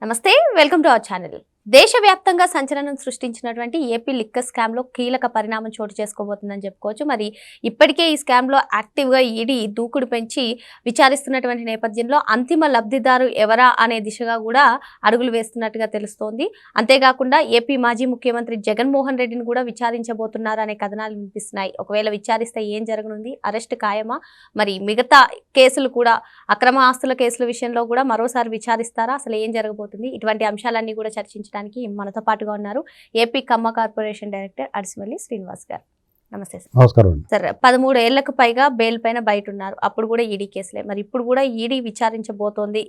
నమస్తే, welcome to our channel. దేశవ్యాప్తంగా సంచలనం సృష్టించినటువంటి ఏపీ లిక్కర్ స్కామ్ లో కీలక పరిణామం చోటు చేసుకోబోతుందని చెప్పుకోవచ్చు. మరి ఇప్పటికే ఈ స్కామ్ లో యాక్టివ్ గా ఈడీ దూకుడు పెంచి విచారిస్తున్నటువంటి నేపథ్యంలో అంతిమ లబ్ధిదారు ఎవరా అనే దిశగా కూడా అడుగులు వేస్తున్నట్టుగా తెలుస్తోంది. అంతేకాకుండా ఏపీ మాజీ ముఖ్యమంత్రి జగన్మోహన్ రెడ్డిని కూడా విచారించబోతున్నారనే కథనాలు వినిపిస్తున్నాయి. ఒకవేళ విచారిస్తే ఏం జరగనుంది? అరెస్ట్ ఖాయమా? మరి మిగతా కేసులు కూడా అక్రమ ఆస్తుల కేసుల విషయంలో కూడా మరోసారి విచారిస్తారా? అసలు ఏం జరగబోతుంది? ఇటువంటి అంశాలన్నీ కూడా చర్చించడానికి మనతో పాటుగా ఉన్నారు ఏపీ కమ్మ కార్పొరేషన్ డైరెక్టర్ అడిసిమల్లి శ్రీనివాస్ గారు. నమస్తే సార్. నమస్కారం సార్, 13 ఏళ్లకు పైగా బెయిల్ పైన బయట ఉన్నారు. అప్పుడు కూడా ఈడీ కేసులే. మరి ఇప్పుడు కూడా ఈడీ విచారించబోతోంది,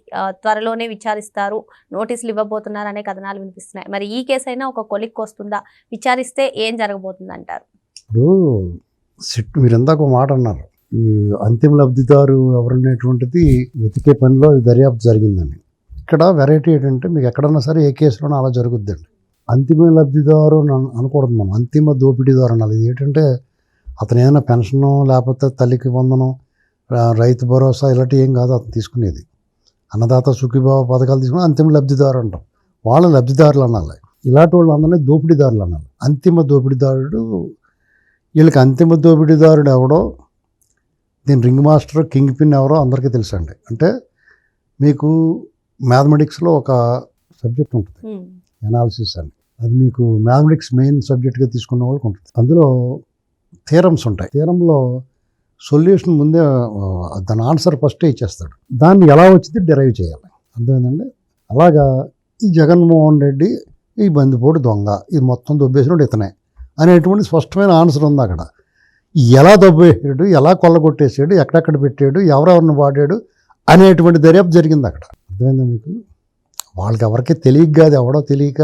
త్వరలోనే విచారిస్తారు, నోటీసులు ఇవ్వబోతున్నారు అనే కథనాలు వినిపిస్తున్నాయి. మరి ఈ కేసు అయినా ఒక కొలిక్కి వస్తుందా? విచారిస్తే ఏం జరగబోతుంది అంటారు? ఇప్పుడు మీరు ఇందాక ఒక మాట అన్నారు, ఈ అంతిమ లబ్ధిదారు ఎవరనేటువంటిది వెతికే పనిలో దర్యాప్తు జరిగిందని. ఇక్కడ వెరైటీ ఏంటంటే, మీకు ఎక్కడన్నా సరే ఏ కేసులోనూ అలా జరుగుద్దండి. అంతిమ లబ్ధిదారు అనకూడదు, మనం అంతిమ దోపిడీదారు అనాలి. ఇది ఏంటంటే, అతను ఏదైనా పెన్షను లేకపోతే తల్లికి వందనం, రైతు భరోసా ఇలాంటివి ఏం కాదు అతను తీసుకునేది. అన్నదాత సుఖీభావ పథకాలు తీసుకుని అంతిమ లబ్ధిదారు అంటాం. వాళ్ళ లబ్ధిదారులు అనాలి. ఇలాంటి వాళ్ళు అందరినీ దోపిడీదారులు అనాలి. అంతిమ దోపిడీదారుడు, వీళ్ళకి అంతిమ దోపిడీదారుడు ఎవడో, దీని రింగ్ మాస్టర్ కింగ్ పిన్ ఎవరో అందరికీ తెలుసండి. అంటే మీకు మ్యాథమెటిక్స్లో ఒక సబ్జెక్ట్ ఉంటుంది, ఎనాలిసిస్ అని. అది మీకు మ్యాథమెటిక్స్ మెయిన్ సబ్జెక్ట్గా తీసుకున్న వాళ్ళకి ఉంటుంది. అందులో థియరమ్స్ ఉంటాయి. థియరంలో సొల్యూషన్ ముందే దాని ఆన్సర్ ఫస్టే ఇచ్చేస్తాడు. దాన్ని ఎలా వచ్చింది డెరైవ్ చేయాలి. అర్థమైందండి? అలాగా ఈ జగన్మోహన్ రెడ్డి ఈ బందిపోటు దొంగ, ఇది మొత్తం దొబ్బేసినోడు ఇతనే అనేటువంటి స్పష్టమైన ఆన్సర్ ఉంది అక్కడ. ఎలా దొబ్బేసాడు, ఎలా కొల్లగొట్టేసాడు, ఎక్కడెక్కడ పెట్టాడు, ఎవరెవరిని వాడాడు అనేటువంటి దర్యాప్తు జరిగింది అక్కడ. అర్థమైందా మీకు? వాళ్ళకి ఎవరికి తెలియక కాదు, ఎవడో తెలియక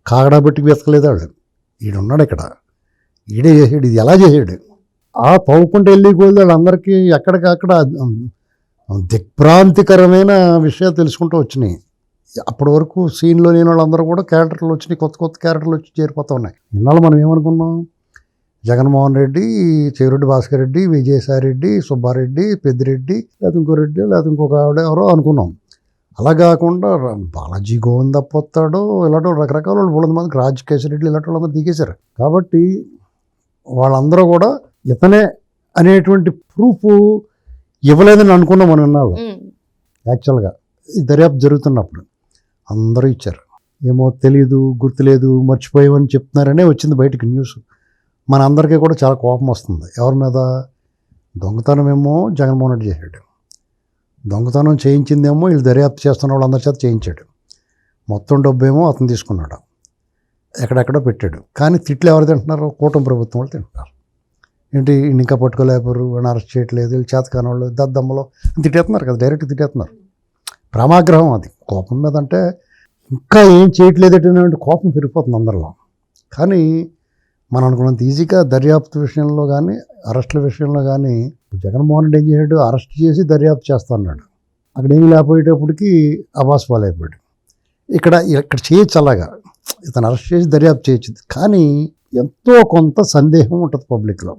కాగడా పెట్టి వెతకలేదు వాళ్ళు. ఈడున్నాడు ఇక్కడ, ఈడే చేసాడు, ఇది ఎలా చేసాడు, ఆ తవ్వుకుంటూ వెళ్ళి కొద్ది వాళ్ళందరికీ ఎక్కడికక్కడ దిగ్భ్రాంతికరమైన విషయాలు తెలుసుకుంటూ వచ్చినాయి. అప్పటి వరకు సీన్లో లేని వాళ్ళందరూ కూడా క్యారెక్టర్లు వచ్చినాయి, కొత్త కొత్త క్యారెక్టర్లు వచ్చి చేరిపోతూ ఉన్నాయి. ఇన్నాళ్ళు మనం ఏమనుకున్నాం, జగన్మోహన్ రెడ్డి, చెవిరెడ్డి భాస్కర్ రెడ్డి, విజయసాయి రెడ్డి, సుబ్బారెడ్డి, పెద్దిరెడ్డి, లేదా ఇంకో రెడ్డి, లేదా ఇంకొక ఆవిడ ఎవరో అనుకున్నాం. అలా కాకుండా బాలాజీ గోవిందప్ప వస్తాడు, ఇలాంటి రకరకాల వాళ్ళు 300 మందికి రాజకేశ్వర రెడ్డి ఇలాంటి వాళ్ళందరూ దిగేశారు. కాబట్టి వాళ్ళందరూ కూడా ఇతనే అనేటువంటి ప్రూఫ్ ఇవ్వలేదని అనుకున్నాం మనం ఇన్నాళ్ళు. యాక్చువల్గా ఈ దర్యాప్తు జరుగుతున్నప్పుడు అందరూ ఇచ్చారు. ఏమో తెలియదు, గుర్తులేదు, మర్చిపోయామని చెప్తున్నారనే వచ్చింది బయటికి న్యూస్. మన అందరికీ కూడా చాలా కోపం వస్తుంది. ఎవరి మీద? దొంగతనం ఏమో జగన్మోహన్ రెడ్డి చేశాడు, దొంగతనం చేయించిందేమో వీళ్ళు దర్యాప్తు చేస్తున్న వాళ్ళందరి చేత చేయించాడు, మొత్తం డబ్బు ఏమో అతను తీసుకున్నాడు, ఎక్కడెక్కడో పెట్టాడు. కానీ తిట్లు ఎవరు తింటున్నారు? కూటమి ప్రభుత్వం వాళ్ళు తింటున్నారు. ఏంటి ఇంకా పట్టుకోలేకపోరు, వీళ్ళని అరెస్ట్ చేయట్లేదు, వీళ్ళు చేతకాని వాళ్ళు దద్దమ్మలో తిట్టేస్తున్నారు కదా, డైరెక్ట్ తిట్టేస్తున్నారు. ప్రేమాగ్రహం అది, కోపం మీద. అంటే ఇంకా ఏం చేయట్లేదు అంటే కోపం పెరిగిపోతుంది అందరిలో. కానీ మనం అనుకున్నంత ఈజీగా దర్యాప్తు విషయంలో కానీ అరెస్టుల విషయంలో కానీ జగన్మోహన్ రెడ్డి ఏం చేశాడు, అరెస్ట్ చేసి దర్యాప్తు చేస్తా అన్నాడు. అక్కడ ఏమి లేకపోయేటప్పటికి అబాస్ పాలైపోయాడు. ఇక్కడ చేయొచ్చు అలాగా, ఇతను అరెస్ట్ చేసి దర్యాప్తు చేయొచ్చు. కానీ ఎంతో కొంత సందేహం ఉంటుంది పబ్లిక్లో.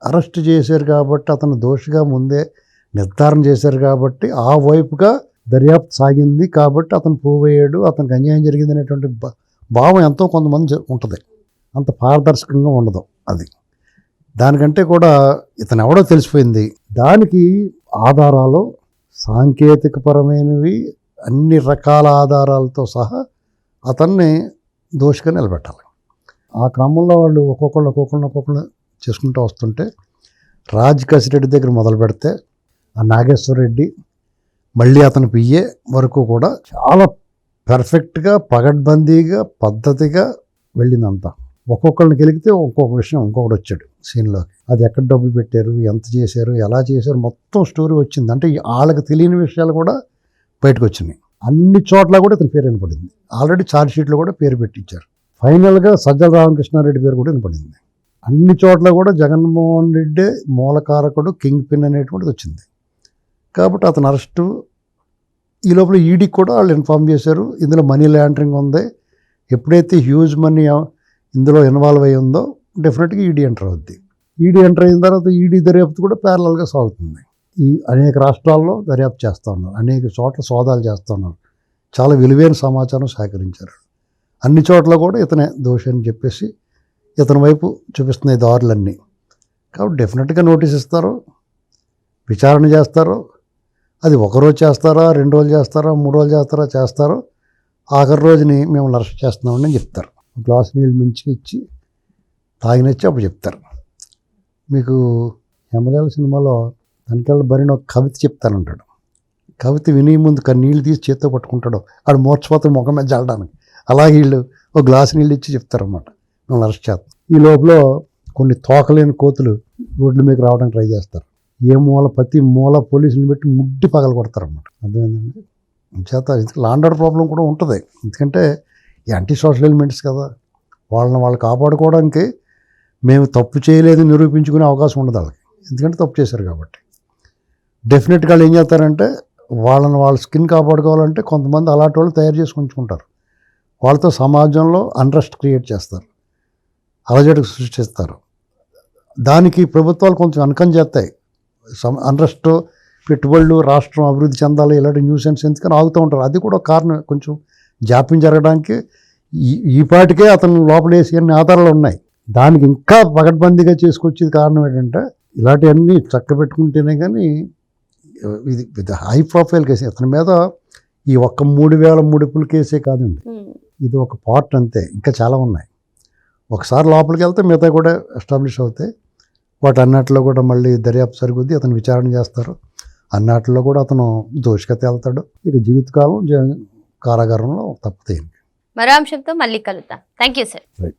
అరెస్ట్ చేశారు కాబట్టి, అతను దోషిగా ముందే నిర్ధారణ చేశారు కాబట్టి, ఆ వైపుగా దర్యాప్తు సాగింది కాబట్టి అతను ప్రూవ్ అయ్యాడు, అతనికి అన్యాయం జరిగింది అనేటువంటి భావం ఎంతో కొంతమంది ఉంటుంది. అంత పారదర్శకంగా ఉండదు అది. దానికంటే కూడా ఇతను ఎవడో తెలిసిపోయింది. దానికి ఆధారాలు, సాంకేతికపరమైనవి, అన్ని రకాల ఆధారాలతో సహా అతన్ని దోషిగా నిలబెట్టాలి. ఆ క్రమంలో వాళ్ళు ఒక్కొక్కళ్ళు చేసుకుంటూ వస్తుంటే, రాజకేశ్వర రెడ్డి దగ్గర మొదలు పెడితే ఆ నాగేశ్వర రెడ్డి, మళ్ళీ అతని పిఏ వరకు కూడా చాలా పర్ఫెక్ట్గా, పగడ్బందీగా, పద్ధతిగా వెళ్ళిందంతా. ఒక్కొక్కరిని గెలిగితే ఒక్కొక్క విషయం ఇంకొకటి వచ్చాడు సీన్లోకి. అది ఎక్కడ డబ్బులు పెట్టారు, ఎంత చేశారు, ఎలా చేశారు, మొత్తం స్టోరీ వచ్చింది. అంటే వాళ్ళకి తెలియని విషయాలు కూడా బయటకు వచ్చినాయి. అన్ని చోట్ల కూడా ఇతని పేరు వినపడింది. ఆల్రెడీ ఛార్జ్ షీట్లో కూడా పేరు పెట్టించారు. ఫైనల్గా సజ్జల రామకృష్ణారెడ్డి పేరు కూడా వినపడింది. అన్ని చోట్ల కూడా జగన్మోహన్ రెడ్డి మూలకారకుడు, కింగ్ పిన్ అనేటువంటిది వచ్చింది. కాబట్టి అతను అరెస్టు. ఈ లోపల ఈడీకి కూడా వాళ్ళు ఇన్ఫార్మ్ చేశారు, ఇందులో మనీ లాండరింగ్ ఉంది. ఎప్పుడైతే హ్యూజ్ మనీ ఇందులో ఇన్వాల్వ్ అయ్యి ఉందో డెఫినెట్గా ఈడీ ఎంటర్ అవుద్ది. ఈడీ ఎంటర్ అయిన తర్వాత ఈడీ దర్యాప్తు కూడా ప్యారలల్గా సాగుతుంది. ఈ అనేక రాష్ట్రాల్లో దర్యాప్తు చేస్తూ ఉన్నారు, అనేక చోట్ల సోదాలు చేస్తూ ఉన్నారు. చాలా విలువైన సమాచారం సేకరించారు. అన్ని చోట్ల కూడా ఇతనే దోషి అని చెప్పేసి ఇతని వైపు చూపిస్తున్నాయి దారులన్నీ. కాబట్టి డెఫినెట్గా నోటీస్ ఇస్తారు, విచారణ చేస్తారు. అది ఒకరోజు చేస్తారా, 2 రోజులు చేస్తారా, 3 రోజులు చేస్తారో ఆఖరి రోజుని మేము అరెస్ట్ చేస్తున్నామని చెప్తారు. గ్లాస్ నీళ్ళు మంచిగా ఇచ్చి తాగినచ్చి అప్పుడు చెప్తారు. మీకు ఎమ్మెల్యేల సినిమాలో వెనకాల బరిన ఒక కవిత చెప్తానంటాడు. కవిత విని ముందు నీళ్ళు తీసి చేత్తో పట్టుకుంటాడు, ఆడు మోర్చిపోతే ముఖం మీద జల్లడానికి. అలాగే వీళ్ళు ఒక గ్లాసు నీళ్ళు ఇచ్చి చెప్తారన్నమాట, మిమ్మల్ని అరెస్ట్ చేస్తాం. ఈ లోపల కొన్ని తోకలేని కోతులు రోడ్ల మీదకి రావడానికి ట్రై చేస్తారు. ఏ మూల ప్రతి మూల పోలీసులు పెట్టి ముడ్డి పగల కొడతారన్నమాట. అర్థమైందండి. చేత లా అండ్ ఆర్డర్ ప్రాబ్లం కూడా ఉంటుంది. ఎందుకంటే ఈ యాంటీ సోషల్ ఎలిమెంట్స్ కదా, వాళ్ళు కాపాడుకోవడానికి మేము తప్పు చేయలేదు నిరూపించుకునే అవకాశం ఉండదు వాళ్ళకి, ఎందుకంటే తప్పు చేశారు కాబట్టి. డెఫినెట్గా వాళ్ళు ఏం చేస్తారంటే వాళ్ళ స్కిన్ కాపాడుకోవాలంటే కొంతమంది అలాంటి వాళ్ళు తయారు చేసి ఉంచుకుంటారు. వాళ్ళతో సమాజంలో అన్రెస్ట్ క్రియేట్ చేస్తారు, అలజడి సృష్టిస్తారు. దానికి ప్రభుత్వాలు కొంచెం వెనకం చేస్తాయి. అన్రెస్ట్, పెట్టుబడులు, రాష్ట్రం అభివృద్ధి చెందాలి, ఇలాంటి న్యూసెన్స్ ఎందుకని ఆగుతూ ఉంటారు. అది కూడా కారణం, కొంచెం జాప్యం జరగడానికి. ఈ పాటికే అతను లోపలేసి అన్ని ఆధారాలు ఉన్నాయి. దానికి ఇంకా పకడ్బందీగా చేసుకొచ్చేది కారణం ఏంటంటే ఇలాంటివన్నీ చక్క పెట్టుకుంటేనే కానీ ఇది హై ప్రొఫైల్ కేసు. అతని మీద ఈ ఒక్క 3,000 ముడుపుల కేసే కాదండి, ఇది ఒక పార్ట్ అంతే, ఇంకా చాలా ఉన్నాయి. ఒకసారి లోపలికి వెళ్తే మిగతా కూడా ఎస్టాబ్లిష్ అవుతాయి. వాటి అన్నిటిలో కూడా మళ్ళీ దర్యాప్తు సరికొద్ది అతను విచారణ చేస్తారు. అన్నిటిలో కూడా అతను దోషిగా తేలుతాడు. ఇక జీవితకాలం కారాగారంలో తప్పుతాయి. మరో అంశంతో మళ్ళీ కలుద్దాం. Thank you sir. రైట్.